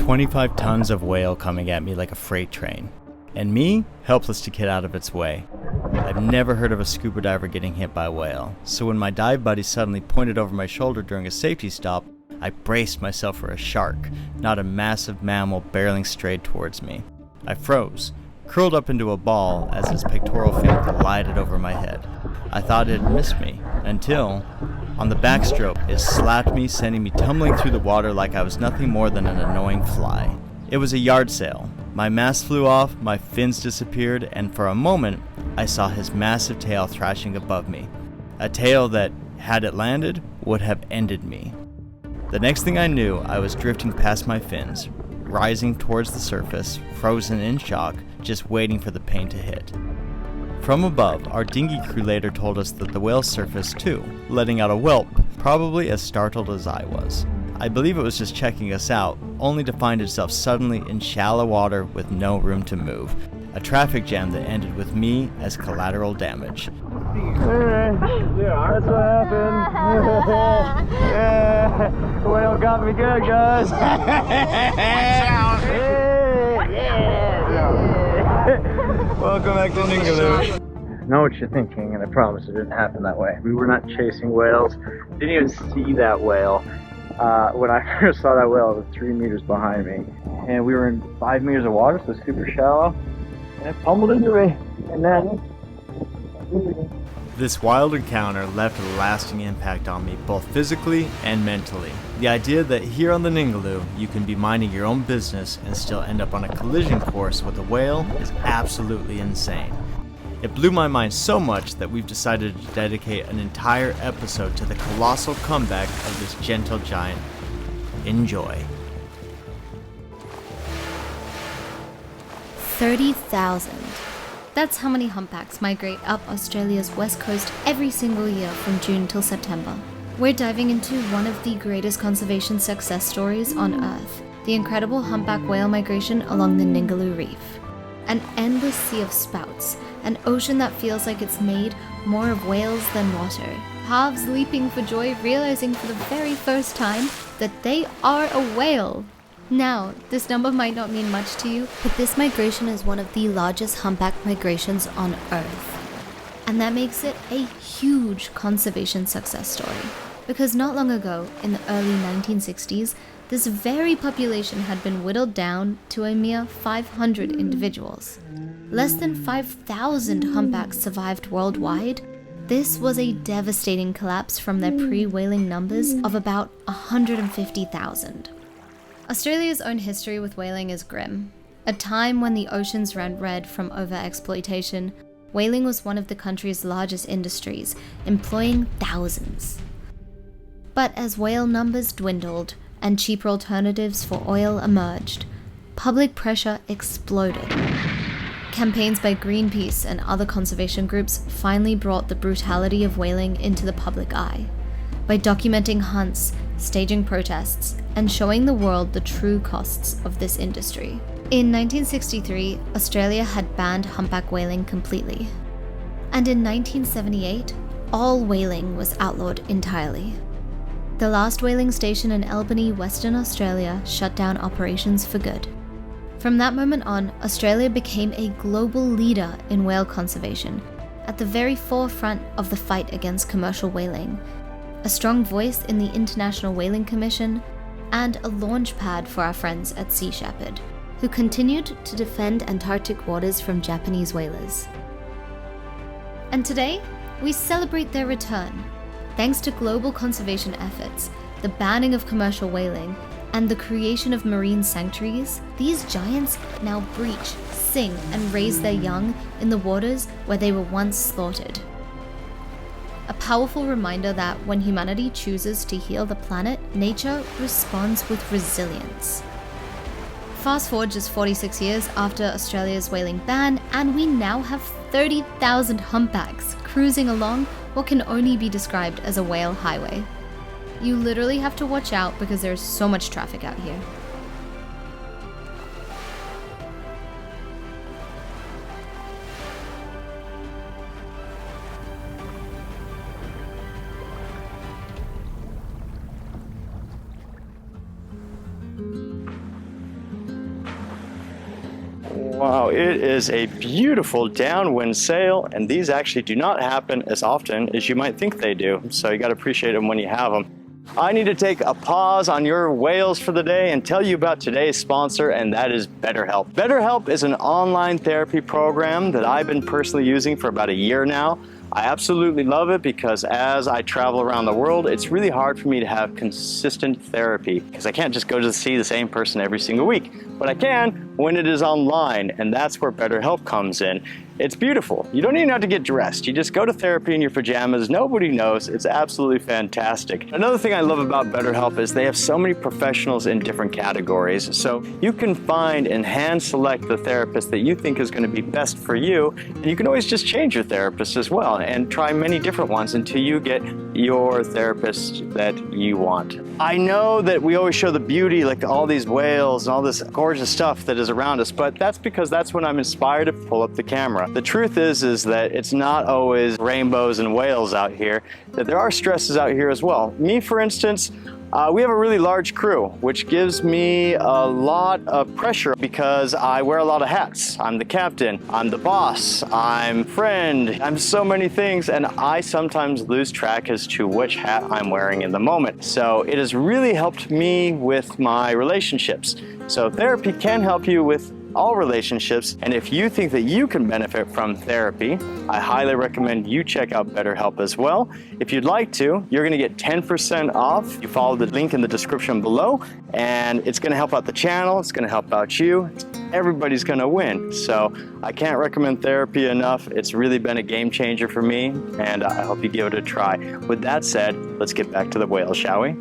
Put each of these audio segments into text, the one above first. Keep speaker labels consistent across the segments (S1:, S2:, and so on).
S1: 25 tons of whale coming at me like a freight train, and me helpless to get out of its way. I've never heard of a scuba diver getting hit by a whale, so when my dive buddy suddenly pointed over my shoulder during a safety stop, I braced myself for a shark, not a massive mammal barreling straight towards me. I froze, curled up into a ball as his pectoral fin glided over my head. I thought it had missed me, until, on the backstroke, it slapped me, sending me tumbling through the water like I was nothing more than an annoying fly. It was a yard sail. My mast flew off, my fins disappeared, and for a moment, I saw his massive tail thrashing above me. A tail that, had it landed, would have ended me. The next thing I knew, I was drifting past my fins, rising towards the surface, frozen in shock, just waiting for the pain to hit. From above, our dinghy crew later told us that the whale surfaced too, letting out a whelp, probably as startled as I was. I believe it was just checking us out, only to find itself suddenly in shallow water with no room to move. A traffic jam that ended with me as collateral damage.
S2: That's what happened. Yeah, the whale got me good, guys. Welcome back to Ningaloo. I know what you're thinking, and I promise it didn't happen that way. We were not chasing whales. Didn't even see that whale. When I first saw that whale, it was 3 meters behind me. And we were in 5 meters of water, so super shallow. And it pummeled into me. And then...
S1: This wild encounter left a lasting impact on me, both physically and mentally. The idea that here on the Ningaloo, you can be minding your own business and still end up on a collision course with a whale is absolutely insane. It blew my mind so much that we've decided to dedicate an entire episode to the colossal comeback of this gentle giant. Enjoy.
S3: 30,000. That's how many humpbacks migrate up Australia's west coast every single year from June till September. We're diving into one of the greatest conservation success stories on Earth, the incredible humpback whale migration along the Ningaloo Reef. An endless sea of spouts, an ocean that feels like it's made more of whales than water. Halves leaping for joy, realizing for the very first time that they are a whale. Now, this number might not mean much to you, but this migration is one of the largest humpback migrations on Earth. And that makes it a huge conservation success story. Because not long ago, in the early 1960s, this very population had been whittled down to a mere 500 individuals. Less than 5,000 humpbacks survived worldwide. This was a devastating collapse from their pre-whaling numbers of about 150,000. Australia's own history with whaling is grim. A time when the oceans ran red from overexploitation, whaling was one of the country's largest industries, employing thousands. But as whale numbers dwindled and cheaper alternatives for oil emerged, public pressure exploded. Campaigns by Greenpeace and other conservation groups finally brought the brutality of whaling into the public eye. By documenting hunts, staging protests, and showing the world the true costs of this industry. In 1963, Australia had banned humpback whaling completely. And in 1978, all whaling was outlawed entirely. The last whaling station in Albany, Western Australia, shut down operations for good. From that moment on, Australia became a global leader in whale conservation, at the very forefront of the fight against commercial whaling, a strong voice in the International Whaling Commission, and a launch pad for our friends at Sea Shepherd, who continued to defend Antarctic waters from Japanese whalers. And today, we celebrate their return. Thanks to global conservation efforts, the banning of commercial whaling, and the creation of marine sanctuaries, these giants now breach, sing, and raise their young in the waters where they were once slaughtered. A powerful reminder that when humanity chooses to heal the planet, nature responds with resilience. Fast forward just 46 years after Australia's whaling ban, and we now have 30,000 humpbacks cruising along what can only be described as a whale highway. You literally have to watch out because there's so much traffic out here.
S1: Wow, it is a beautiful downwind sail, and these actually do not happen as often as you might think they do, so you got to appreciate them when you have them. I need to take a pause on your whales for the day and tell you about today's sponsor, and that is BetterHelp. BetterHelp is an online therapy program that I've been personally using for about a year now. I absolutely love it because as I travel around the world, it's really hard for me to have consistent therapy because I can't just go to see the same person every single week. But I can when it is online, and that's where BetterHelp comes in. It's beautiful. You don't even have to get dressed. You just go to therapy in your pajamas. Nobody knows. It's absolutely fantastic. Another thing I love about BetterHelp is they have so many professionals in different categories. So you can find and hand select the therapist that you think is going to be best for you. And you can always just change your therapist as well and try many different ones until you get your therapist that you want. I know that we always show the beauty, like all these whales and all this gorgeous stuff that is around us, but that's because that's when I'm inspired to pull up the camera. The truth is that it's not always rainbows and whales out here, that there are stresses out here as well. Me, for instance, we have a really large crew, which gives me a lot of pressure because I wear a lot of hats. I'm the captain, I'm the boss, I'm friend, I'm so many things, and I sometimes lose track as to which hat I'm wearing in the moment. So it has really helped me with my relationships. So therapy can help you with all relationships, and if you think that you can benefit from therapy, I highly recommend you check out BetterHelp as well. If you'd like to, you're going to get 10% off. You follow the link in the description below, and it's going to help out the channel, it's going to help out you. Everybody's going to win. So I can't recommend therapy enough. It's really been a game changer for me, and I hope you give it a try. With that said, let's get back to the whales, shall we?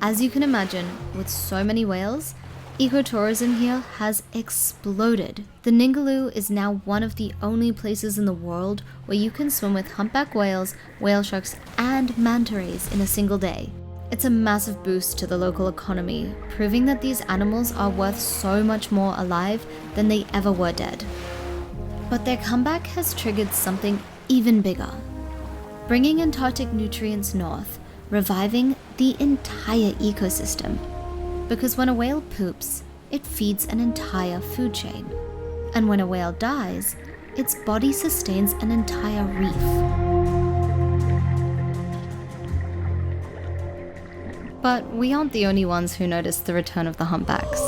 S3: As you can imagine, with so many whales, ecotourism here has exploded. The Ningaloo is now one of the only places in the world where you can swim with humpback whales, whale sharks, and manta rays in a single day. It's a massive boost to the local economy, proving that these animals are worth so much more alive than they ever were dead. But their comeback has triggered something even bigger, bringing Antarctic nutrients north, reviving the entire ecosystem. Because when a whale poops, it feeds an entire food chain. And when a whale dies, its body sustains an entire reef. But we aren't the only ones who noticed the return of the humpbacks.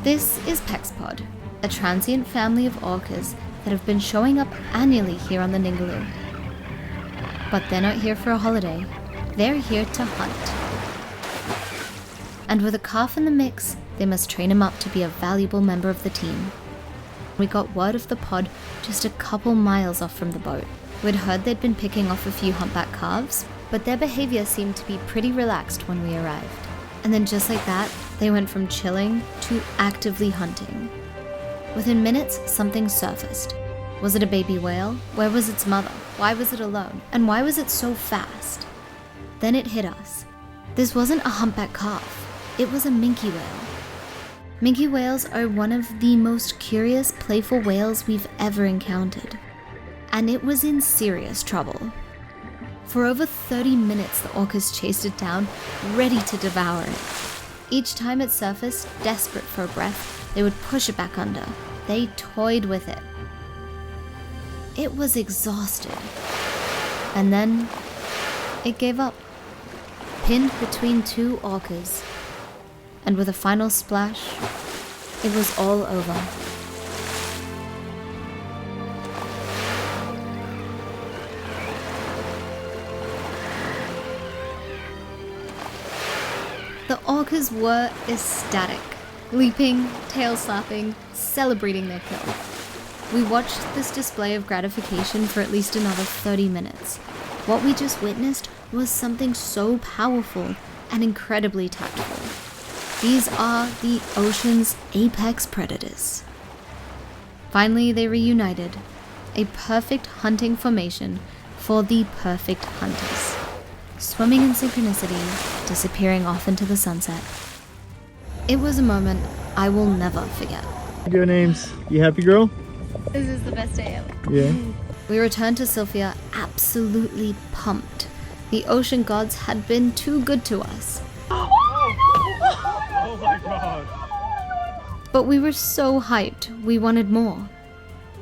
S3: This is Pexpod, a transient family of orcas that have been showing up annually here on the Ningaloo. But they're not here for a holiday, they're here to hunt. And with a calf in the mix, they must train him up to be a valuable member of the team. We got word of the pod just a couple miles off from the boat. We'd heard they'd been picking off a few humpback calves, but their behavior seemed to be pretty relaxed when we arrived. And then just like that, they went from chilling to actively hunting. Within minutes, something surfaced. Was it a baby whale? Where was its mother? Why was it alone? And why was it so fast? Then it hit us. This wasn't a humpback calf. It was a minke whale. Minke whales are one of the most curious, playful whales we've ever encountered. And it was in serious trouble. For over 30 minutes, the orcas chased it down, ready to devour it. Each time it surfaced, desperate for a breath, they would push it back under. They toyed with it. It was exhausted. And then, it gave up, pinned between two orcas. And with a final splash, it was all over. The orcas were ecstatic, leaping, tail slapping, celebrating their kill. We watched this display of gratification for at least another 30 minutes. What we just witnessed was something so powerful and incredibly tactful. These are the ocean's apex predators. Finally, they reunited, a perfect hunting formation for the perfect hunters. Swimming in synchronicity, disappearing off into the sunset. It was a moment I will never forget.
S2: Good names. You happy, girl?
S3: This is the best day ever.
S2: Yeah.
S3: We returned to Sylvia absolutely pumped. The ocean gods had been too good to us.
S2: Oh my god.
S3: But we were so hyped, we wanted more.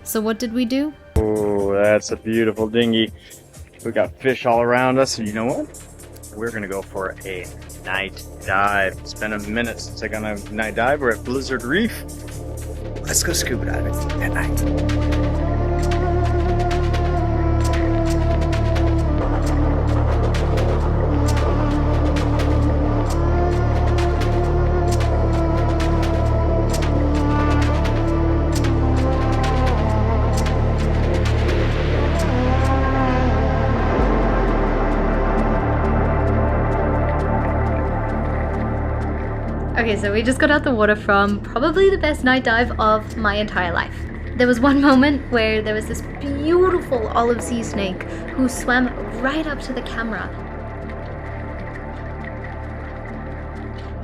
S3: So what did we do?
S2: Oh, that's a beautiful dinghy. We got fish all around us, and you know what? We're gonna go for a night dive. It's been a minute since I got a night dive. We're at Blizzard Reef. Let's go scuba diving at night.
S3: Okay, so we just got out the water from probably the best night dive of my entire life. There was one moment where there was this beautiful olive sea snake who swam right up to the camera.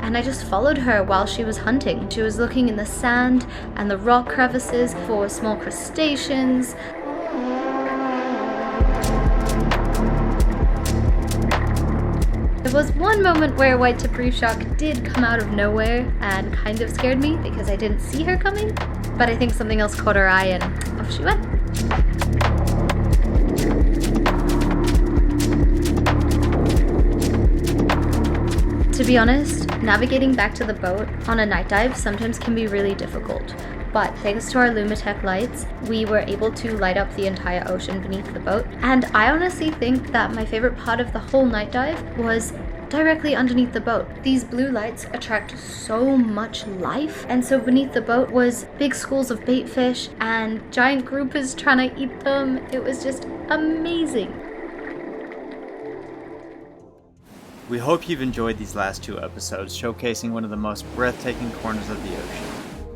S3: And I just followed her while she was hunting. She was looking in the sand and the rock crevices for small crustaceans. There was one moment where a white tip reef shark did come out of nowhere and kind of scared me because I didn't see her coming, but I think something else caught her eye and off she went. To be honest, navigating back to the boat on a night dive sometimes can be really difficult. But thanks to our Lumitech lights, we were able to light up the entire ocean beneath the boat. And I honestly think that my favorite part of the whole night dive was directly underneath the boat. These blue lights attract so much life, and so beneath the boat was big schools of bait fish and giant groupers trying to eat them. It was just amazing.
S1: We hope you've enjoyed these last 2 episodes showcasing one of the most breathtaking corners of the ocean.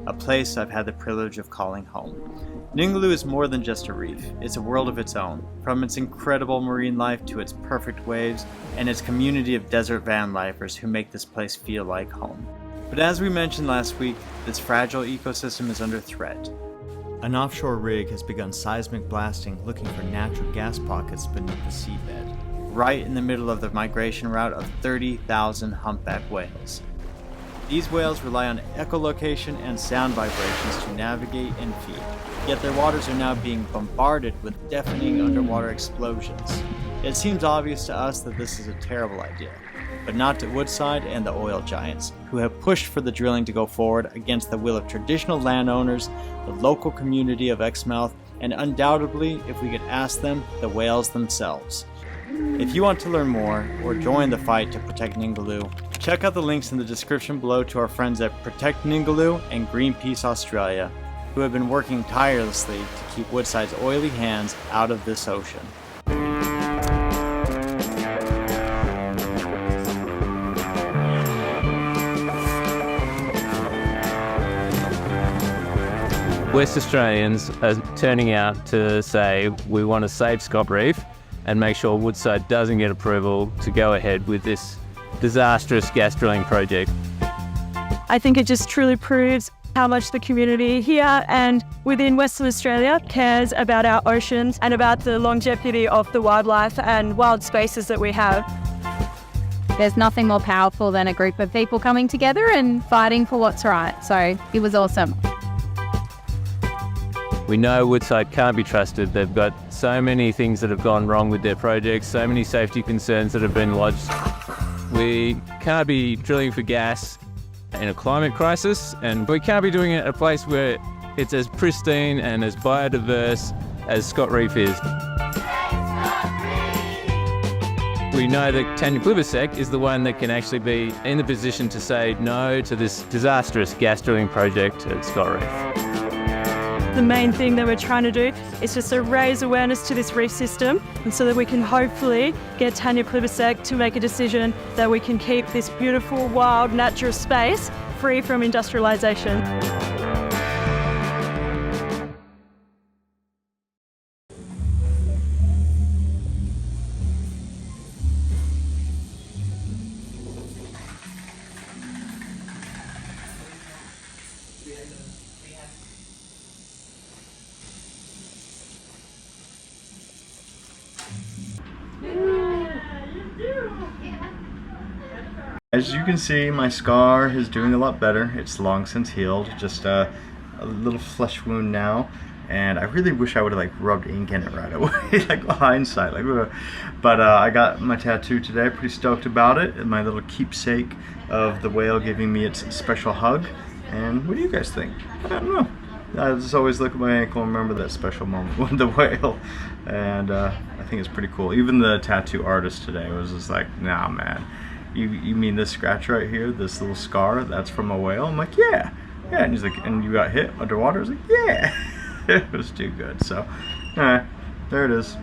S1: A place I've had the privilege of calling home. Ningaloo is more than just a reef, it's a world of its own, from its incredible marine life to its perfect waves and its community of desert van lifers who make this place feel like home. But as we mentioned last week, this fragile ecosystem is under threat. An offshore rig has begun seismic blasting looking for natural gas pockets beneath the seabed, right in the middle of the migration route of 30,000 humpback whales. These whales rely on echolocation and sound vibrations to navigate and feed, yet their waters are now being bombarded with deafening underwater explosions. It seems obvious to us that this is a terrible idea, but not to Woodside and the oil giants, who have pushed for the drilling to go forward against the will of traditional landowners, the local community of Exmouth, and undoubtedly, if we could ask them, the whales themselves. If you want to learn more or join the fight to protect Ningaloo, check out the links in the description below to our friends at Protect Ningaloo and Greenpeace Australia, who have been working tirelessly to keep Woodside's oily hands out of this ocean.
S4: West Australians are turning out to say we want to save Scott Reef and make sure Woodside doesn't get approval to go ahead with this disastrous gas drilling project.
S5: I think it just truly proves how much the community here and within Western Australia cares about our oceans and about the longevity of the wildlife and wild spaces that we have.
S6: There's nothing more powerful than a group of people coming together and fighting for what's right. So it was awesome.
S4: We know Woodside can't be trusted. They've got so many things that have gone wrong with their projects, so many safety concerns that have been lodged. We can't be drilling for gas in a climate crisis, and we can't be doing it at a place where it's as pristine and as biodiverse as Scott Reef is. We know that Tanya Plibersek is the one that can actually be in the position to say no to this disastrous gas drilling project at Scott Reef.
S5: The main thing that we're trying to do is just to raise awareness to this reef system, and so that we can hopefully get Tanya Plibersek to make a decision that we can keep this beautiful, wild, natural space free from industrialisation.
S1: as you can see, my scar is doing a lot better. It's long since healed, just a little flesh wound now. And I really wish I would have like rubbed ink in it right away, like hindsight. Like, but I got my tattoo today. Pretty stoked about it. And my little keepsake of the whale giving me its special hug. And what do you guys think? I don't know. I just always look at my ankle and remember that special moment with the whale. And I think it's pretty cool. Even the tattoo artist today was just like, nah, man. You mean this scratch right here, this little scar, that's from a whale? I'm like, yeah. Yeah. And he's like, and you got hit underwater? I was like, yeah. It was too good. So, there it is.